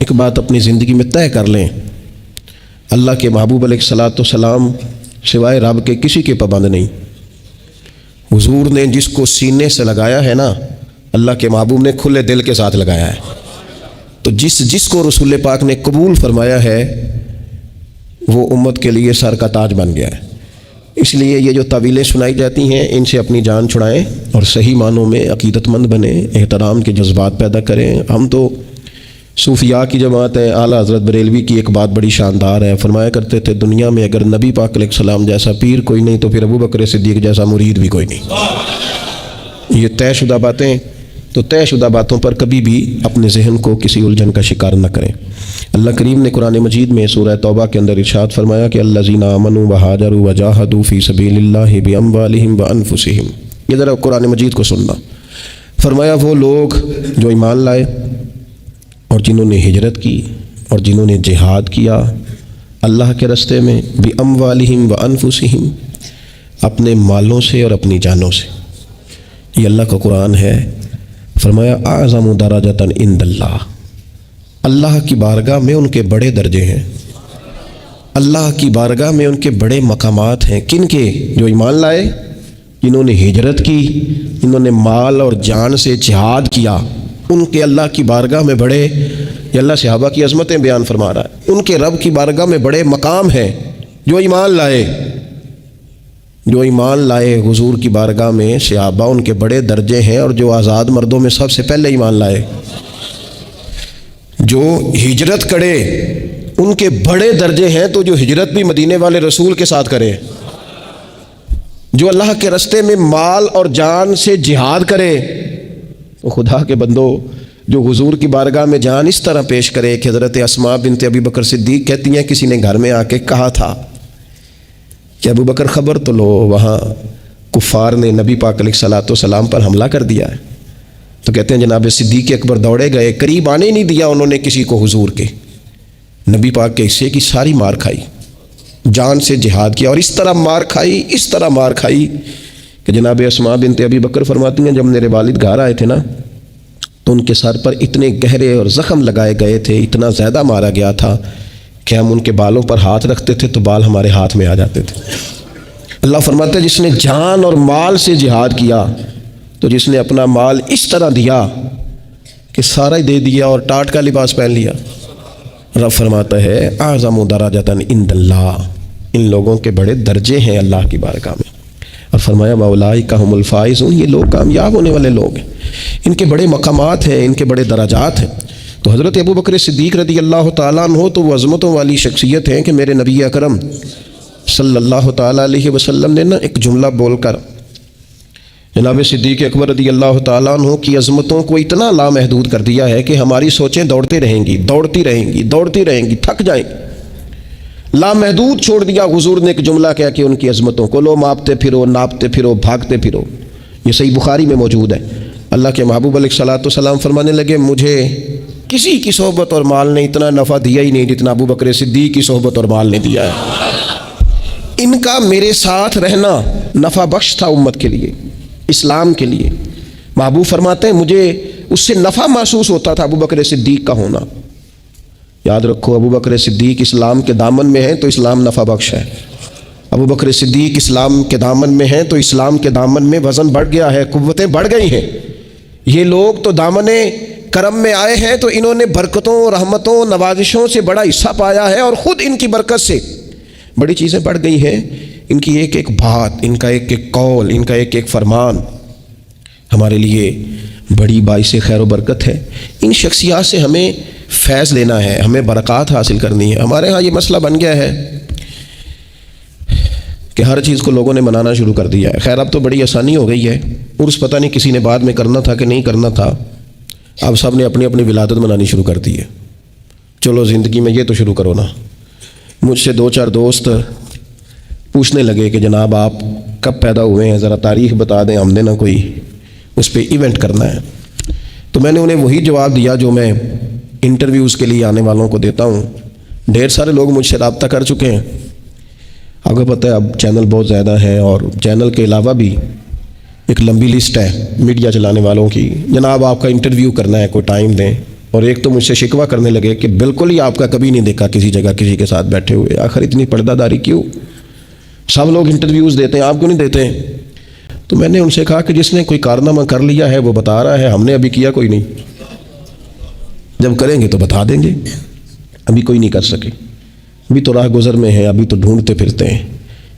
ایک بات اپنی زندگی میں طے کر لیں، اللہ کے محبوب علیہ الصلوۃ والسلام سوائے رب کے کسی کے پابند نہیں۔ حضور نے جس کو سینے سے لگایا ہے نا، اللہ کے محبوب نے کھلے دل کے ساتھ لگایا ہے۔ تو جس کو رسول پاک نے قبول فرمایا ہے وہ امت کے لیے سر کا تاج بن گیا ہے۔ اس لیے یہ جو تعویلیں سنائی جاتی ہیں ان سے اپنی جان چھڑائیں اور صحیح معنوں میں عقیدت مند بنیں، احترام کے جذبات پیدا کریں۔ ہم تو صوفیاء کی جماعت ہے۔ اعلیٰ حضرت بریلوی کی ایک بات بڑی شاندار ہے، فرمایا کرتے تھے دنیا میں اگر نبی پاک علیہ السلام جیسا پیر کوئی نہیں تو پھر ابو بکر صدیق جیسا مرید بھی کوئی نہیں۔ یہ طے شدہ باتیں، تو طے شدہ باتوں پر کبھی بھی اپنے ذہن کو کسی الجھن کا شکار نہ کریں۔ اللہ کریم نے قرآن مجید میں سورہ توبہ کے اندر ارشاد فرمایا کہ الذین آمنوا وہاجروا وجاہدوا فی سبیل اللہ باموالہم وانفسہم۔ یہ ذرا قرآن مجید کو سننا۔ فرمایا وہ لوگ جو ایمان لائے اور جنہوں نے ہجرت کی اور جنہوں نے جہاد کیا اللہ کے راستے میں، باموالہم وانفسہم، اپنے مالوں سے اور اپنی جانوں سے۔ یہ اللہ کا قرآن ہے۔ فرمایا اعظم درجۃ عند اللہ، اللہ کی بارگاہ میں ان کے بڑے درجے ہیں، اللہ کی بارگاہ میں ان کے بڑے مقامات ہیں۔ کن کے؟ جو ایمان لائے، جنہوں نے ہجرت کی، جنہوں نے مال اور جان سے جہاد کیا، ان کے اللہ کی بارگاہ میں بڑے، یہ اللہ صحابہ کی عظمتیں بیان فرما رہا ہے، ان کے رب کی بارگاہ میں بڑے مقام ہیں۔ جو ایمان لائے، جو ایمان لائے حضور کی بارگاہ میں صحابہ، ان کے بڑے درجے ہیں۔ اور جو آزاد مردوں میں سب سے پہلے ایمان لائے، جو ہجرت کرے، ان کے بڑے درجے ہیں۔ تو جو ہجرت بھی مدینے والے رسول کے ساتھ کرے، جو اللہ کے راستے میں مال اور جان سے جہاد کرے، تو خدا کے بندو جو حضور کی بارگاہ میں جان اس طرح پیش کرے کہ حضرت اسماء بنت ابی بکر صدیق کہتی ہیں کسی نے گھر میں آ کے کہا تھا کہ ابو بکر خبر تو لو، وہاں کفار نے نبی پاک علیہ الصلوۃ والسلام پر حملہ کر دیا ہے۔ تو کہتے ہیں جناب صدیق اکبر دوڑے گئے، قریب آنے نہیں دیا انہوں نے کسی کو حضور کے۔ نبی پاک کے حصے کی ساری مار کھائی، جان سے جہاد کیا، اور اس طرح مار کھائی، اس طرح مار کھائی کہ جناب اسماء بنت ابی بکر فرماتی ہیں جب میرے والد گھر آئے تھے نا تو ان کے سر پر اتنے گہرے اور زخم لگائے گئے تھے، اتنا زیادہ مارا گیا تھا کہ ہم ان کے بالوں پر ہاتھ رکھتے تھے تو بال ہمارے ہاتھ میں آ جاتے تھے۔ اللہ فرماتا ہے جس نے جان اور مال سے جہاد کیا، تو جس نے اپنا مال اس طرح دیا کہ سارا ہی دے دیا اور ٹاٹ کا لباس پہن لیا، رب فرماتا ہے اعظم درجۃ عند اللہ، ان لوگوں کے بڑے درجے ہیں اللہ کی بارگاہ میں۔ اور فرمایا واولئک ھم الفائزون، یہ لوگ کامیاب ہونے والے لوگ ہیں، ان کے بڑے مقامات ہیں، ان کے بڑے درجات ہیں۔ تو حضرت ابو بکر صدیق رضی اللہ تعالیٰ عنہ تو وہ عظمتوں والی شخصیت ہیں کہ میرے نبی اکرم صلی اللہ تعالیٰ علیہ وسلم نے نا ایک جملہ بول کر جناب صدیق اکبر رضی اللہ تعالیٰ عنہ کی عظمتوں کو اتنا لامحدود کر دیا ہے کہ ہماری سوچیں دوڑتی رہیں گی، دوڑتی رہیں گی، دوڑتی رہیں گی، تھک جائیں گی۔ لامحدود چھوڑ دیا حضور نے ایک جملہ کہہ کے ان کی عظمتوں کو، لو ماپتے پھرو، ناپتے پھرو، بھاگتے پھرو۔ یہ صحیح بخاری میں موجود ہے۔ اللہ کے محبوب علیہ الصلوۃ والسلام فرمانے لگے مجھے کسی کی صحبت اور مال نے اتنا نفع دیا ہی نہیں جتنا ابو بکر صدیق کی صحبت اور مال نے دیا ہے۔ ان کا میرے ساتھ رہنا نفع بخش تھا امت کے لیے، اسلام کے لیے۔ محبوب فرماتے ہیں مجھے اس سے نفع محسوس ہوتا تھا ابو بکر صدیق کا ہونا۔ یاد رکھو ابو بکر صدیق اسلام کے دامن میں ہیں تو اسلام نفع بخش ہے۔ ابو بکر صدیق اسلام کے دامن میں ہیں تو اسلام کے دامن میں وزن بڑھ گیا ہے، قوتیں بڑھ گئی ہیں۔ یہ لوگ تو دامن کرم میں آئے ہیں تو انہوں نے برکتوں، رحمتوں، نوازشوں سے بڑا حصہ پایا ہے، اور خود ان کی برکت سے بڑی چیزیں بڑھ گئی ہیں۔ ان کی ایک ایک بات، ان کا ایک ایک قول، ان کا ایک ایک فرمان ہمارے لیے بڑی باعث خیر و برکت ہے۔ ان شخصیات سے ہمیں فیض لینا ہے، ہمیں برکات حاصل کرنی ہے۔ ہمارے ہاں یہ مسئلہ بن گیا ہے کہ ہر چیز کو لوگوں نے منانا شروع کر دیا ہے۔ خیر اب تو بڑی آسانی ہو گئی ہے، عرس پتہ نہیں کسی نے بعد میں کرنا تھا کہ نہیں کرنا تھا، اب سب نے اپنی اپنی ولادت منانی شروع کر دی ہے۔ چلو زندگی میں یہ تو شروع کرو نا۔ مجھ سے دو چار دوست پوچھنے لگے کہ جناب آپ کب پیدا ہوئے ہیں، ذرا تاریخ بتا دیں، ہم نے نا کوئی اس پہ ایونٹ کرنا ہے۔ تو میں نے انہیں وہی جواب دیا جو میں انٹرویوز کے لیے آنے والوں کو دیتا ہوں۔ ڈھیر سارے لوگ مجھ سے رابطہ کر چکے ہیں۔ آپ کو پتہ ہے اب چینل بہت زیادہ ہیں، اور چینل کے علاوہ بھی ایک لمبی لسٹ ہے میڈیا چلانے والوں کی، جناب آپ کا انٹرویو کرنا ہے، کوئی ٹائم دیں۔ اور ایک تو مجھ سے شکوہ کرنے لگے کہ بالکل ہی آپ کا کبھی نہیں دیکھا کسی جگہ کسی کے ساتھ بیٹھے ہوئے، آخر اتنی پردہ داری کیوں؟ سب لوگ انٹرویوز دیتے ہیں، آپ کیوں نہیں دیتے؟ تو میں نے ان سے کہا کہ جس نے کوئی کارنامہ کر لیا ہے وہ بتا رہا ہے، ہم نے ابھی کیا کوئی نہیں، جب کریں گے تو بتا دیں گے، ابھی کوئی نہیں کر سکے، ابھی تو راہ گزر میں ہیں، ابھی تو ڈھونڈتے پھرتے ہیں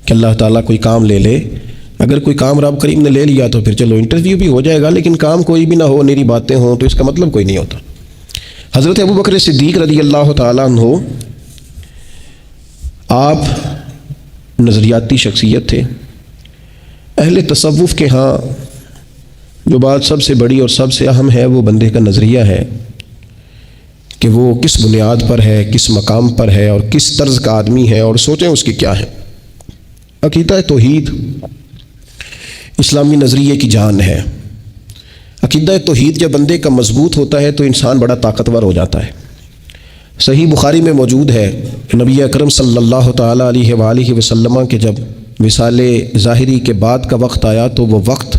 کہ اللہ تعالیٰ کوئی کام لے لے۔ اگر کوئی کام رب کریم نے لے لیا تو پھر چلو انٹرویو بھی ہو جائے گا، لیکن کام کوئی بھی نہ ہو، نیری باتیں ہوں، تو اس کا مطلب کوئی نہیں ہوتا۔ حضرت ابوبکر صدیق رضی اللہ تعالیٰ عنہ آپ نظریاتی شخصیت تھے۔ اہل تصوف کے ہاں جو بات سب سے بڑی اور سب سے اہم ہے وہ بندے کا نظریہ ہے کہ وہ کس بنیاد پر ہے، کس مقام پر ہے اور کس طرز کا آدمی ہے، اور سوچیں اس کی کیا ہے۔ عقیدہ توحید اسلامی نظریے کی جان ہے۔ عقیدہ توحید جب بندے کا مضبوط ہوتا ہے تو انسان بڑا طاقتور ہو جاتا ہے۔ صحیح بخاری میں موجود ہے کہ نبی اکرم صلی اللہ تعالیٰ علیہ وآلہ وسلم کے جب وصال ظاہری کے بعد کا وقت آیا تو وہ وقت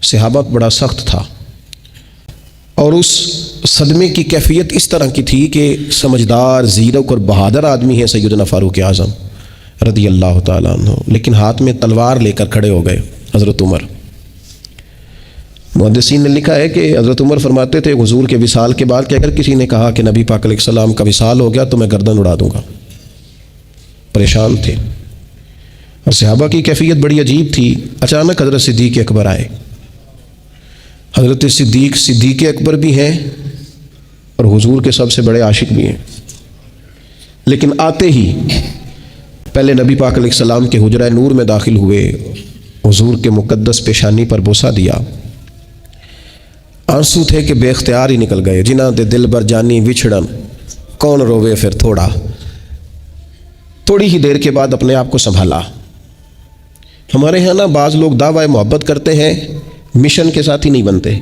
صحابہ بڑا سخت تھا، اور اس صدمے کی کیفیت اس طرح کی تھی کہ سمجھدار، زیرک اور بہادر آدمی ہے سیدنا فاروق اعظم رضی اللہ تعالیٰ عنہ، لیکن ہاتھ میں تلوار لے کر کھڑے ہو گئے حضرت عمر۔ محدثین نے لکھا ہے کہ حضرت عمر فرماتے تھے حضور کے وصال کے بعد کہ اگر کسی نے کہا کہ نبی پاک علیہ السلام کا وصال ہو گیا تو میں گردن اڑا دوں گا۔ پریشان تھے، اور صحابہ کی کیفیت بڑی عجیب تھی۔ اچانک حضرت صدیق اکبر آئے۔ حضرت صدیق اکبر بھی ہیں اور حضور کے سب سے بڑے عاشق بھی ہیں، لیکن آتے ہی پہلے نبی پاک علیہ السلام کے حجرہ نور میں داخل ہوئے، حضور کے مقدس پیشانی پر بوسہ دیا۔ آنسو تھے کہ بے اختیار ہی نکل گئے۔ جنہاں دے دل بر جانی وچھڑن کون روے پھر تھوڑا۔ تھوڑی ہی دیر کے بعد اپنے آپ کو سنبھالا۔ ہمارے ہاں نا بعض لوگ دعوی محبت کرتے ہیں، مشن کے ساتھ ہی نہیں بنتے۔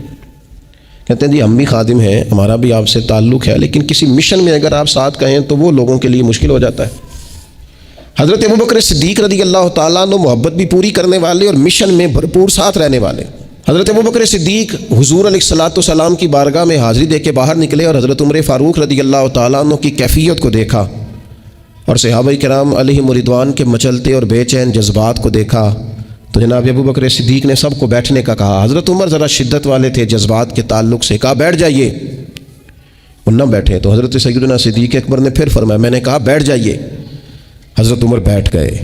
کہتے ہیں جی ہم بھی خادم ہیں، ہمارا بھی آپ سے تعلق ہے، لیکن کسی مشن میں اگر آپ ساتھ کہیں تو وہ لوگوں کے لیے مشکل ہو جاتا ہے۔ حضرت ابوبکر صدیق رضی اللہ تعالیٰ عنہ محبت بھی پوری کرنے والے اور مشن میں بھرپور ساتھ رہنے والے۔ حضرت ابوبکر صدیق حضور علیہ الصلاۃ کی بارگاہ میں حاضری دے کے باہر نکلے اور حضرت عمر فاروق رضی اللہ تعالیٰ عنہ کی کیفیت کو دیکھا، اور صحابہ کرام علیہم رضوان کے مچلتے اور بے چین جذبات کو دیکھا، تو جناب ابوبکر صدیق نے سب کو بیٹھنے کا کہا۔ حضرت عمر ذرا شدت والے تھے جذبات کے تعلق سے، کہا بیٹھ جائیے، وہ نہ بیٹھے۔ تو حضرت سیدنا صدیق اکبر نے پھر فرمایا، میں نے کہا بیٹھ جائیے۔ حضرت عمر بیٹھ گئے۔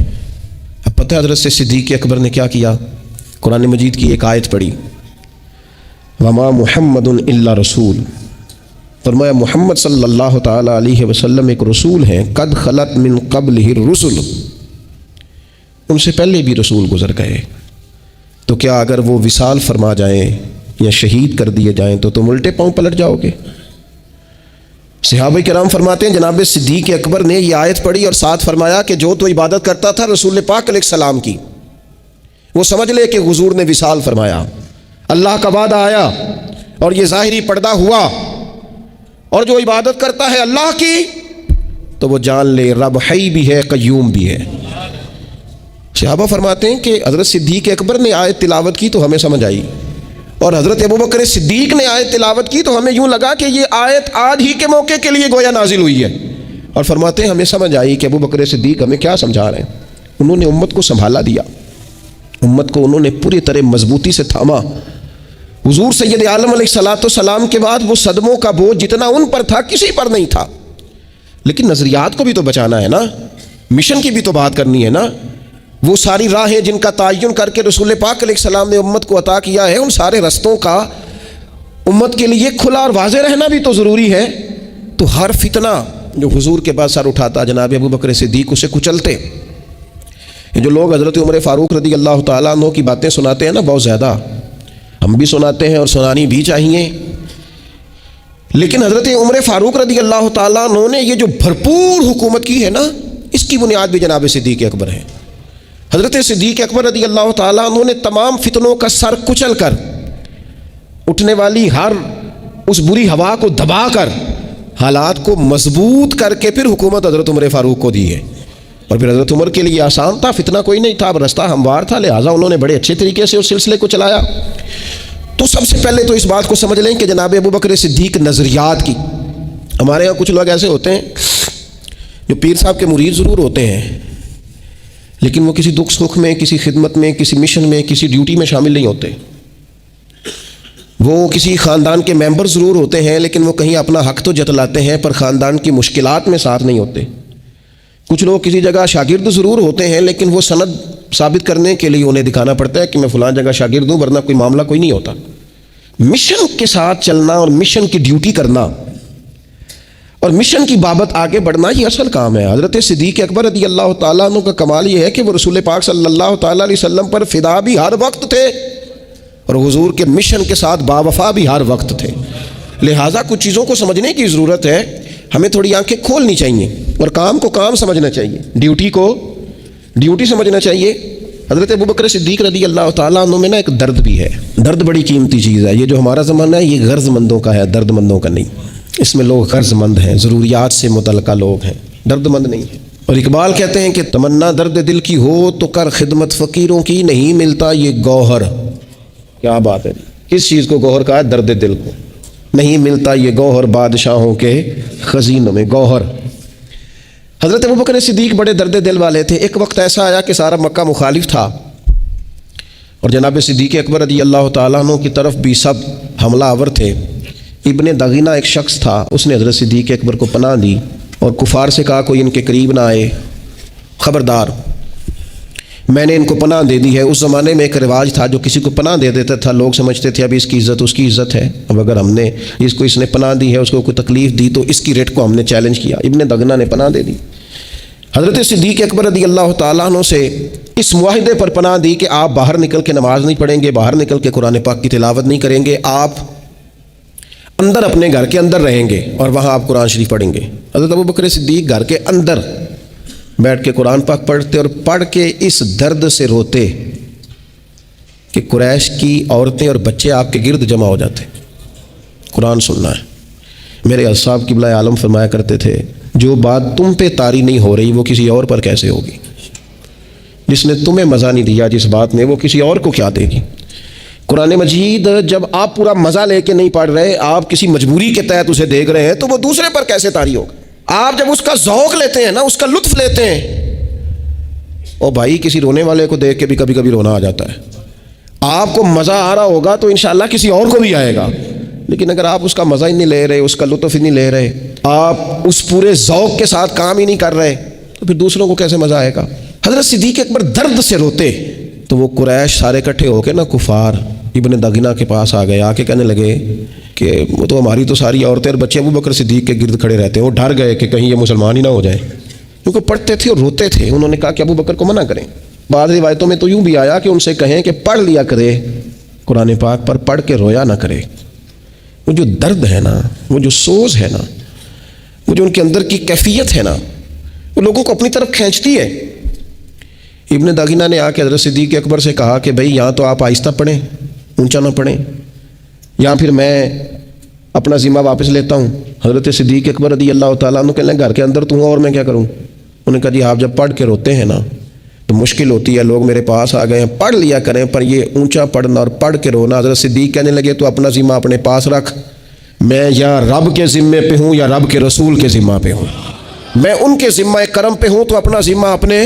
اب پتہ ہے حضرت صدیق اکبر نے کیا کیا؟ قرآن مجید کی ایک آیت پڑھی، وما محمد الا رسول، فرمایا محمد صلی اللہ تعالیٰ علیہ وسلم ایک رسول ہیں، قد خلت من قبلہ الرسل، ان سے پہلے بھی رسول گزر گئے۔ تو کیا اگر وہ وصال فرما جائیں یا شہید کر دیے جائیں تو تم الٹے پاؤں پلٹ جاؤ گے؟ صحابہ کرام فرماتے ہیں جناب صدیق اکبر نے یہ آیت پڑھی اور ساتھ فرمایا کہ جو تو عبادت کرتا تھا رسول پاک علیہ السلام کی، وہ سمجھ لے کہ حضور نے وصال فرمایا، اللہ کا وعدہ آیا اور یہ ظاہری پردہ ہوا، اور جو عبادت کرتا ہے اللہ کی تو وہ جان لے رب حی بھی ہے، قیوم بھی ہے۔ صحابہ فرماتے ہیں کہ حضرت صدیق اکبر نے آیت تلاوت کی تو ہمیں سمجھ آئی، اور حضرت ابوبکر صدیق نے آیت تلاوت کی تو ہمیں یوں لگا کہ یہ آیت آج ہی کے موقع کے لیے گویا نازل ہوئی ہے، اور فرماتے ہیں ہمیں سمجھ آئی کہ ابوبکر صدیق ہمیں کیا سمجھا رہے ہیں۔ انہوں نے امت کو سنبھالا دیا، امت کو انہوں نے پوری طرح مضبوطی سے تھاما۔ حضور سید عالم علیہ السلام کے بعد وہ صدموں کا بوجھ جتنا ان پر تھا کسی پر نہیں تھا، لیکن نظریات کو بھی تو بچانا ہے نا، مشن کی بھی تو بات کرنی ہے نا۔ وہ ساری راہیں جن کا تعین کر کے رسول پاک علیہ السلام نے امت کو عطا کیا ہے، ان سارے رستوں کا امت کے لیے کھلا اور واضح رہنا بھی تو ضروری ہے۔ تو ہر فتنہ جو حضور کے بعد سر اٹھاتا جناب ابوبکر صدیق اسے کچلتے۔ یہ جو لوگ حضرت عمر فاروق رضی اللہ تعالیٰ عنہ کی باتیں سناتے ہیں نا، بہت زیادہ ہم بھی سناتے ہیں اور سنانی بھی چاہیے، لیکن حضرت عمر فاروق رضی اللہ تعالیٰ عنہ نے یہ جو بھرپور حکومت کی ہے نا، اس کی بنیاد بھی جناب صدیق اکبر ہے۔ حضرت صدیق اکبر رضی اللہ تعالیٰ عنہ نے تمام فتنوں کا سر کچل کر، اٹھنے والی ہر اس بری ہوا کو دبا کر، حالات کو مضبوط کر کے پھر حکومت حضرت عمر فاروق کو دی ہے۔ اور پھر حضرت عمر کے لیے آسان تھا، فتنہ کوئی نہیں تھا، اب رستہ ہموار تھا، لہٰذا انہوں نے بڑے اچھے طریقے سے اس سلسلے کو چلایا۔ تو سب سے پہلے تو اس بات کو سمجھ لیں کہ جناب ابو بکر صدیق نظریات کی، ہمارے یہاں کچھ لوگ ایسے ہوتے ہیں جو پیر صاحب کے مرید ضرور ہوتے ہیں لیکن وہ کسی دکھ سکھ میں، کسی خدمت میں، کسی مشن میں، کسی ڈیوٹی میں شامل نہیں ہوتے. وہ کسی خاندان کے ممبر ضرور ہوتے ہیں لیکن وہ کہیں اپنا حق تو جتلاتے ہیں پر خاندان کی مشکلات میں ساتھ نہیں ہوتے. کچھ لوگ کسی جگہ شاگرد ضرور ہوتے ہیں لیکن وہ سند ثابت کرنے کے لیے انہیں دکھانا پڑتا ہے کہ میں فلاں جگہ شاگرد ہوں، ورنہ کوئی معاملہ کوئی نہیں ہوتا. مشن کے ساتھ چلنا اور مشن کی ڈیوٹی کرنا اور مشن کی بابت آگے بڑھنا یہ اصل کام ہے. حضرت صدیق اکبر رضی اللہ تعالیٰ عنہ کا کمال یہ ہے کہ وہ رسول پاک صلی اللہ تعالیٰ علیہ وسلم پر فدا بھی ہر وقت تھے اور حضور کے مشن کے ساتھ باوفا بھی ہر وقت تھے. لہٰذا کچھ چیزوں کو سمجھنے کی ضرورت ہے، ہمیں تھوڑی آنکھیں کھولنی چاہیے اور کام کو کام سمجھنا چاہیے، ڈیوٹی کو ڈیوٹی سمجھنا چاہیے. حضرت ابوبکر صدیق رضی اللہ تعالیٰ عنہ میں نا ایک درد بھی ہے. درد بڑی قیمتی چیز ہے. یہ جو ہمارا زمانہ ہے یہ غرض مندوں کا ہے، درد مندوں کا نہیں. اس میں لوگ غرض مند ہیں، ضروریات سے متعلقہ لوگ ہیں، درد مند نہیں ہیں. اور اقبال کہتے ہیں کہ تمنا درد دل کی ہو تو کر خدمت فقیروں کی، نہیں ملتا یہ گوہر. کیا بات ہے! کس چیز کو گوہر کہا ہے؟ درد دل کو. نہیں ملتا یہ گوہر بادشاہوں کے خزینوں میں. گوہر. حضرت ابوبکر صدیق بڑے درد دل والے تھے. ایک وقت ایسا آیا کہ سارا مکہ مخالف تھا اور جناب صدیق اکبر رضی اللہ تعالیٰ عنہ کی طرف بھی سب حملہ آور تھے. ابن دغینہ ایک شخص تھا، اس نے حضرت صدیق اکبر کو پناہ دی اور کفار سے کہا کوئی ان کے قریب نہ آئے، خبردار میں نے ان کو پناہ دے دی ہے. اس زمانے میں ایک رواج تھا، جو کسی کو پناہ دے دیتا تھا لوگ سمجھتے تھے اب اس کی عزت اس کی عزت ہے، اب اگر ہم نے اس نے پناہ دی ہے، اس کو کوئی تکلیف دی تو اس کی ریٹ کو ہم نے چیلنج کیا. ابن دغنہ نے پناہ دے دی. حضرت صدیق اکبر رضی اللہ تعالیٰ عنہ سے اس معاہدے پر پناہ دی کہ آپ باہر نکل کے نماز نہیں پڑھیں گے، باہر نکل کے قرآن پاک کی تلاوت نہیں کریں گے، آپ اندر اپنے گھر کے اندر رہیں گے اور وہاں آپ قرآن شریف پڑھیں گے. حضرت ابوبکر صدیق گھر کے اندر بیٹھ کے قرآن پاک پڑھتے اور پڑھ کے اس درد سے روتے کہ قریش کی عورتیں اور بچے آپ کے گرد جمع ہو جاتے، قرآن سننا ہے. میرے اصحاب قبلہ عالم فرمایا کرتے تھے جو بات تم پہ طاری نہیں ہو رہی وہ کسی اور پر کیسے ہوگی؟ جس نے تمہیں مزہ نہیں دیا جس بات میں، وہ کسی اور کو کیا دے گی؟ قرآن مجید جب آپ پورا مزہ لے کے نہیں پڑھ رہے، آپ کسی مجبوری کے تحت اسے دیکھ رہے ہیں، تو وہ دوسرے پر کیسے طاری ہوگا؟ آپ جب اس کا ذوق لیتے ہیں نا، اس کا لطف لیتے ہیں، اور بھائی کسی رونے والے کو دیکھ کے بھی کبھی کبھی رونا آ جاتا ہے. آپ کو مزہ آ رہا ہوگا تو انشاءاللہ کسی اور کو بھی آئے گا. لیکن اگر آپ اس کا مزہ ہی نہیں لے رہے، اس کا لطف ہی نہیں لے رہے، آپ اس پورے ذوق کے ساتھ کام ہی نہیں کر رہے، تو پھر دوسروں کو کیسے مزہ آئے گا؟ حضرت صدیق اکبر درد سے روتے تو وہ قریش سارے اکٹھے ہو کے نا کفار ابن دغینہ کے پاس آ گئے. آ کے کہنے لگے کہ وہ تو ہماری تو ساری عورتیں اور بچے ابوبکر صدیق کے گرد کھڑے رہتے ہیں. وہ ڈر گئے کہ کہیں یہ مسلمان ہی نہ ہو جائے، کیونکہ پڑھتے تھے اور روتے تھے. انہوں نے کہا کہ ابوبکر کو منع کریں. بعض روایتوں میں تو یوں بھی آیا کہ ان سے کہیں کہ پڑھ لیا کرے قرآن پاک، پر پڑھ کے رویا نہ کرے. وہ جو درد ہے نا، وہ جو سوز ہے نا، وہ جو ان کے اندر کی کیفیت ہے نا، وہ لوگوں کو اپنی طرف کھینچتی ہے. ابن دغینہ نے آ کے حضرت صدیق اکبر سے کہا کہ بھئی یہاں تو آپ آہستہ پڑھیں، اونچا نہ پڑھیں، یا پھر میں اپنا ذمہ واپس لیتا ہوں. حضرت صدیق اکبر رضی اللہ تعالیٰ عنہ کہنے لگے گھر کے اندر تو ہوں اور میں کیا کروں؟ انہوں نے کہا جی آپ جب پڑھ کے روتے ہیں نا تو مشکل ہوتی ہے، لوگ میرے پاس آ گئے ہیں، پڑھ لیا کریں، پر یہ اونچا پڑھنا اور پڑھ کے رونا. حضرت صدیق کہنے لگے تو اپنا ذمہ اپنے پاس رکھ، میں یا رب کے ذمے پہ ہوں یا رب کے رسول کے ذمہ پہ ہوں. میں ان کے ذمہ کرم پہ ہوں تو اپنا ذمہ اپنے،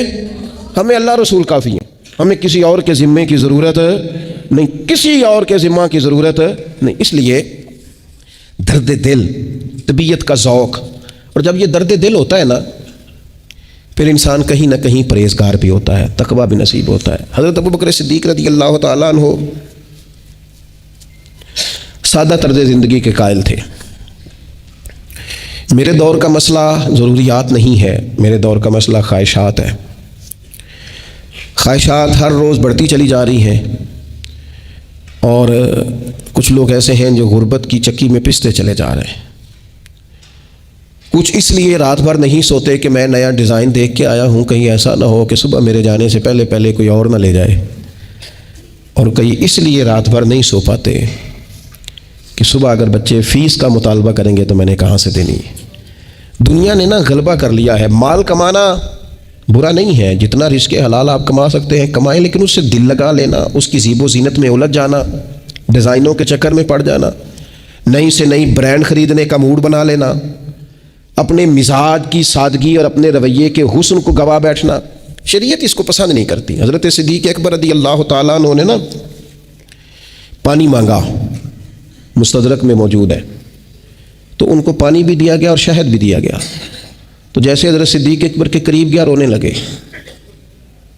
ہمیں اللہ رسول کافی ہے، ہمیں کسی اور کے ذمے کی ضرورت نہیں، کسی اور کے ذمہ کی ضرورت نہیں. اس لیے درد دل، طبیعت کا ذوق، اور جب یہ درد دل ہوتا ہے نا پھر انسان کہیں نہ کہیں پرہیزگار بھی ہوتا ہے، تقویٰ بھی نصیب ہوتا ہے. حضرت ابوبکر صدیق رضی اللہ تعالیٰ عنہ سادہ طرز زندگی کے قائل تھے. میرے دور کا مسئلہ ضروریات نہیں ہے، میرے دور کا مسئلہ خواہشات ہے. خواہشات ہر روز بڑھتی چلی جا رہی ہیں، اور کچھ لوگ ایسے ہیں جو غربت کی چکی میں پستے چلے جا رہے ہیں. کچھ اس لیے رات بھر نہیں سوتے کہ میں نیا ڈیزائن دیکھ کے آیا ہوں، کہیں ایسا نہ ہو کہ صبح میرے جانے سے پہلے پہلے کوئی اور نہ لے جائے. اور کئی اس لیے رات بھر نہیں سو پاتے کہ صبح اگر بچے فیس کا مطالبہ کریں گے تو میں نے کہاں سے دینی. دنیا نے نا غلبہ کر لیا ہے. مال کمانا برا نہیں ہے، جتنا رزق حلال آپ کما سکتے ہیں کمائیں، لیکن اس سے دل لگا لینا، اس کی زیب و زینت میں الجھ جانا، ڈیزائنوں کے چکر میں پڑ جانا، نئی سے نئی برانڈ خریدنے کا موڈ بنا لینا، اپنے مزاج کی سادگی اور اپنے رویے کے حسن کو گوا بیٹھنا، شریعت اس کو پسند نہیں کرتی۔ حضرت صدیق اکبر رضی اللہ تعالیٰ عنہ نے نا پانی مانگا، مستدرک میں موجود ہے، تو ان کو پانی بھی دیا گیا اور شہد بھی دیا گیا، تو جیسے حضرت صدیق اکبر کے قریب گیا رونے لگے،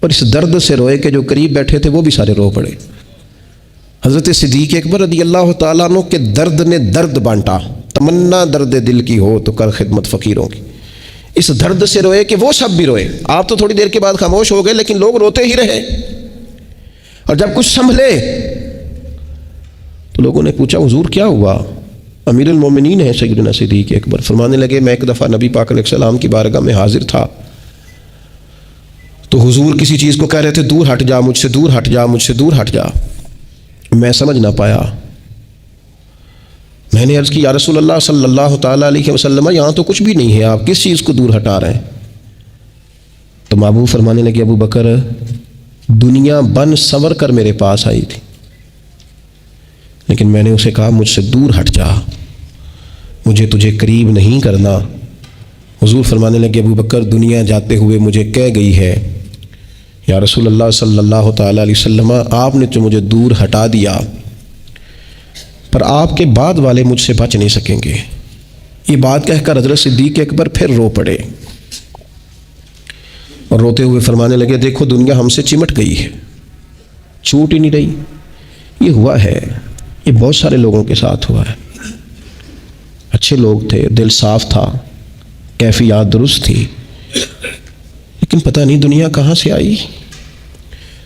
اور اس درد سے روئے کہ جو قریب بیٹھے تھے وہ بھی سارے رو پڑے۔ حضرت صدیق اکبر رضی اللہ تعالیٰ عنہ کے درد نے درد بانٹا، تمنا درد دل کی ہو تو کر خدمت فقیروں کی۔ اس درد سے روئے کہ وہ سب بھی روئے۔ آپ تو تھوڑی دیر کے بعد خاموش ہو گئے، لیکن لوگ روتے ہی رہے، اور جب کچھ سنبھلے تو لوگوں نے پوچھا حضور کیا ہوا؟ امیر المومنین ہیں سیدنا صدیق اکبر، فرمانے لگے میں ایک دفعہ نبی پاک علیہ السلام کی بارگاہ میں حاضر تھا، تو حضور کسی چیز کو کہہ رہے تھے دور ہٹ جا، مجھ سے دور ہٹ جا، مجھ سے دور ہٹ جا، میں سمجھ نہ پایا۔ میں نے عرض کی یا رسول اللہ صلی اللہ تعالیٰ علیہ وسلم یہاں تو کچھ بھی نہیں ہے، آپ کس چیز کو دور ہٹا رہے ہیں؟ تو محبوب فرمانے لگے ابو بکر دنیا بن سنور کر میرے پاس آئی تھی، لیکن میں نے اسے کہا مجھ سے دور ہٹ جا، مجھے تجھے قریب نہیں کرنا۔ حضور فرمانے لگے ابو بکر دنیا جاتے ہوئے مجھے کہہ گئی ہے یا رسول اللہ صلی اللہ تعالیٰ علیہ وسلم آپ نے تو مجھے دور ہٹا دیا، پر آپ کے بعد والے مجھ سے بچ نہیں سکیں گے۔ یہ بات کہہ کر حضرت صدیق اکبر پھر رو پڑے، اور روتے ہوئے فرمانے لگے دیکھو دنیا ہم سے چمٹ گئی ہے، چھوٹ ہی نہیں رہی۔ یہ ہوا ہے، یہ بہت سارے لوگوں کے ساتھ ہوا ہے، اچھے لوگ تھے، دل صاف تھا، کیفیات درست تھی، لیکن پتہ نہیں دنیا کہاں سے آئی۔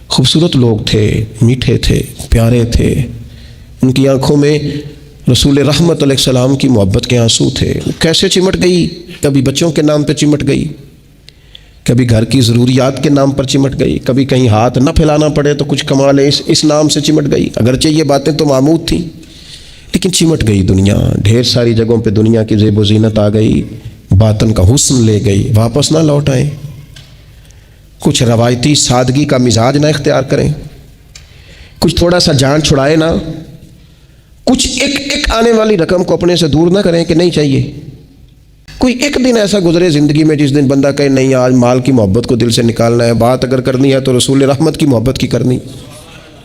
خوبصورت لوگ تھے، میٹھے تھے، پیارے تھے، ان کی آنکھوں میں رسول رحمت علیہ السلام کی محبت کے آنسو تھے، کیسے چمٹ گئی؟ کبھی بچوں کے نام پہ چمٹ گئی، کبھی گھر کی ضروریات کے نام پر چمٹ گئی، کبھی کہیں ہاتھ نہ پھیلانا پڑے تو کچھ کما لے اس نام سے چمٹ گئی۔ اگرچہ یہ باتیں تو معمود تھیں، لیکن چمٹ گئی دنیا، ڈھیر ساری جگہوں پہ دنیا کی زیب و زینت آ گئی، باطن کا حسن لے گئی، واپس نہ لوٹ آئیں۔ کچھ روایتی سادگی کا مزاج نہ اختیار کریں، کچھ تھوڑا سا جان چھڑائے نہ، کچھ ایک آنے والی رقم کو اپنے سے دور نہ کریں کہ نہیں چاہیے۔ کوئی ایک دن ایسا گزرے زندگی میں جس دن بندہ کہے نہیں آج مال کی محبت کو دل سے نکالنا ہے، بات اگر کرنی ہے تو رسول رحمت کی محبت کی کرنی،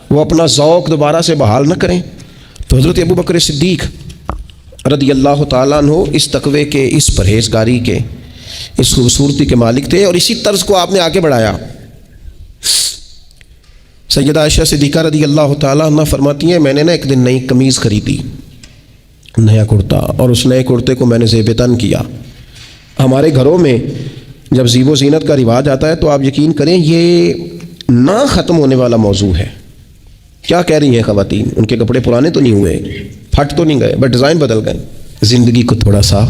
وہ اپنا ذوق دوبارہ سے بحال نہ کریں۔ تو حضرت ابو بکر صدیق رضی اللہ تعالیٰ عنہ اس تقوی کے، اس پرہیزگاری کے، اس خوبصورتی کے مالک تھے، اور اسی طرز کو آپ نے آگے بڑھایا۔ سیدہ عائشہ صدیقہ رضی اللہ تعالیٰ عنہ فرماتی ہیں میں نے نا ایک دن نئی قمیض خریدی، نیا کرتا، اور اس نئے کرتے کو میں نے زیب تن کیا۔ ہمارے گھروں میں جب زیب و زینت کا رواج آتا ہے تو آپ یقین کریں یہ نہ ختم ہونے والا موضوع ہے۔ کیا کہہ رہی ہیں خواتین؟ ان کے کپڑے پرانے تو نہیں ہوئے، پھٹ تو نہیں گئے، بٹ ڈیزائن بدل گئے۔ زندگی کو تھوڑا سا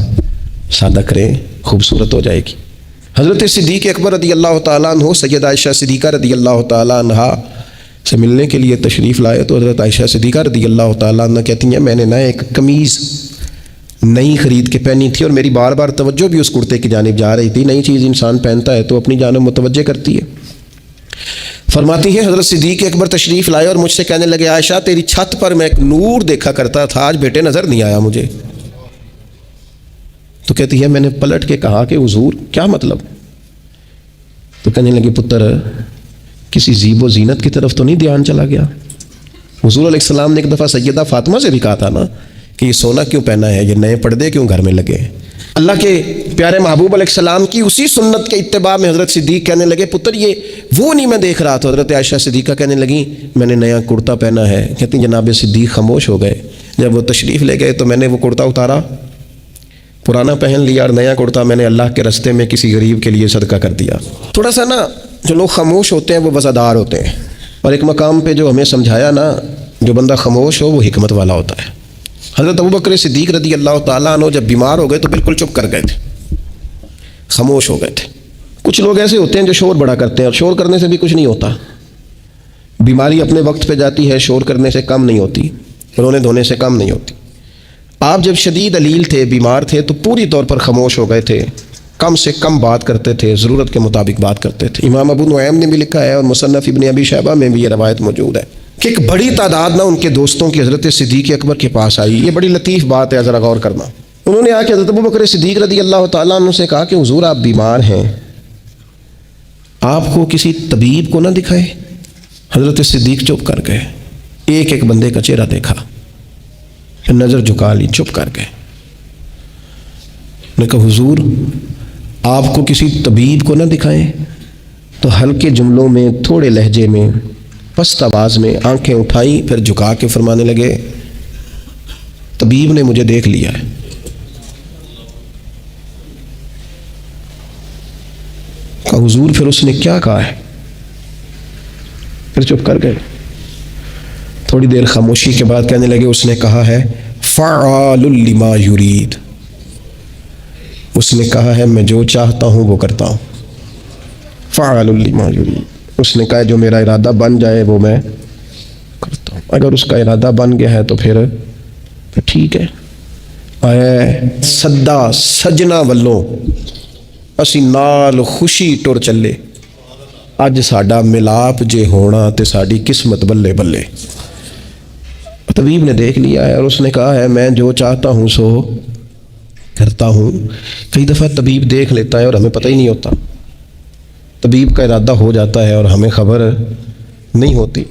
سادہ کریں، خوبصورت ہو جائے گی۔ حضرت صدیق اکبر رضی اللہ تعالیٰ عنہ سیدہ عائشہ صدیقہ رضی اللہ تعالیٰ عنہ سے ملنے کے لیے تشریف لائے، تو حضرت عائشہ صدیقہ رضی اللہ تعالیٰ عنہ کہتی ہیں میں نے نہ ایک قمیض نئی خرید کے پہنی تھی، اور میری بار بار توجہ بھی اس کرتے کی جانب جا رہی تھی۔ نئی چیز انسان پہنتا ہے تو اپنی جانب متوجہ کرتی ہے۔ فرماتی ہیں حضرت صدیق اکبر تشریف لائے اور مجھ سے کہنے لگے عائشہ تیری چھت پر میں ایک نور دیکھا کرتا تھا، آج بیٹے نظر نہیں آیا مجھے۔ تو کہتی ہے میں نے پلٹ کے کہا کہ حضور کیا مطلب؟ تو کہنے لگے پتر کسی زیب و زینت کی طرف تو نہیں دھیان چلا گیا؟ حضور علیہ السلام نے ایک دفعہ سیدہ فاطمہ سے بھی کہا تھا نا کہ یہ سونا کیوں پہنا ہے، یہ نئے پردے کیوں گھر میں لگے ہیں؟ اللہ کے پیارے محبوب علیہ السلام کی اسی سنت کے اتباع میں حضرت صدیق کہنے لگے پتر یہ وہ نہیں میں دیکھ رہا تھا۔ حضرت عائشہ صدیقہ کہنے لگی میں نے نیا کرتا پہنا ہے۔ کہتی ہیں جناب صدیق خاموش ہو گئے، جب وہ تشریف لے گئے تو میں نے وہ کرتا اتارا، پرانا پہن لیا، اور نیا کرتا میں نے اللہ کے راستے میں کسی غریب کے لیے صدقہ کر دیا۔ تھوڑا سا نا جو لوگ خاموش ہوتے ہیں وہ وزادار ہوتے ہیں، اور ایک مقام پہ جو ہمیں سمجھایا نا جو بندہ خاموش ہو وہ حکمت والا ہوتا ہے۔ حضرت ابو بکر صدیق رضی اللہ تعالیٰ عنہ جب بیمار ہو گئے تو بالکل چپ کر گئے تھے، خاموش ہو گئے تھے۔ کچھ لوگ ایسے ہوتے ہیں جو شور بڑا کرتے ہیں، اور شور کرنے سے بھی کچھ نہیں ہوتا۔ بیماری اپنے وقت پہ جاتی ہے، شور کرنے سے کم نہیں ہوتی، رونے دھونے سے کم نہیں ہوتی۔ آپ جب شدید علیل تھے، بیمار تھے، تو پوری طور پر خاموش ہو گئے تھے، کم سے کم بات کرتے تھے، ضرورت کے مطابق بات کرتے تھے۔ امام ابو نعیم نے بھی لکھا ہے، اور مصنف ابن ابی شیبہ میں بھی یہ روایت موجود ہے، کہ ایک بڑی تعداد نہ ان کے دوستوں کی حضرت صدیق اکبر کے پاس آئی. یہ بڑی لطیف بات ہے, ذرا غور کرنا. انہوں نے آ کے حضرت ابوبکر صدیق رضی اللہ تعالیٰ عنہ سے کہا کہ حضور آپ بیمار ہیں, آپ کو کسی طبیب کو نہ دکھائے؟ حضرت صدیق چپ کر گئے, ایک ایک بندے کا چہرہ دیکھا, پھر نظر جھکا لی, چپ کر گئے. نے کہا حضور آپ کو کسی طبیب کو نہ دکھائیں؟ تو ہلکے جملوں میں, تھوڑے لہجے میں, پست آواز میں آنکھیں اٹھائیں, پھر جھکا کے فرمانے لگے طبیب نے مجھے دیکھ لیا ہے. کہا حضور پھر اس نے کیا کہا ہے؟ پھر چپ کر گئے. تھوڑی دیر خاموشی کے بعد کہنے لگے اس نے کہا ہے فعال لما یرید, اس نے کہا ہے میں جو چاہتا ہوں وہ کرتا ہوں. فعال لما یرید, اس نے کہا جو میرا ارادہ بن جائے وہ میں کرتا ہوں. اگر اس کا ارادہ بن گیا ہے تو پھر ٹھیک ہے. اے سدا سجنا والوں اسی نال خوشی ٹر چلے, اج ساڈا ملاپ جے ہونا تے ساڈی قسمت بلے بلے. طبیب نے دیکھ لیا ہے اور اس نے کہا ہے میں جو چاہتا ہوں سو کرتا ہوں. کئی دفعہ طبیب دیکھ لیتا ہے اور ہمیں پتہ ہی نہیں ہوتا, طبیب کا ارادہ ہو جاتا ہے اور ہمیں خبر نہیں ہوتی.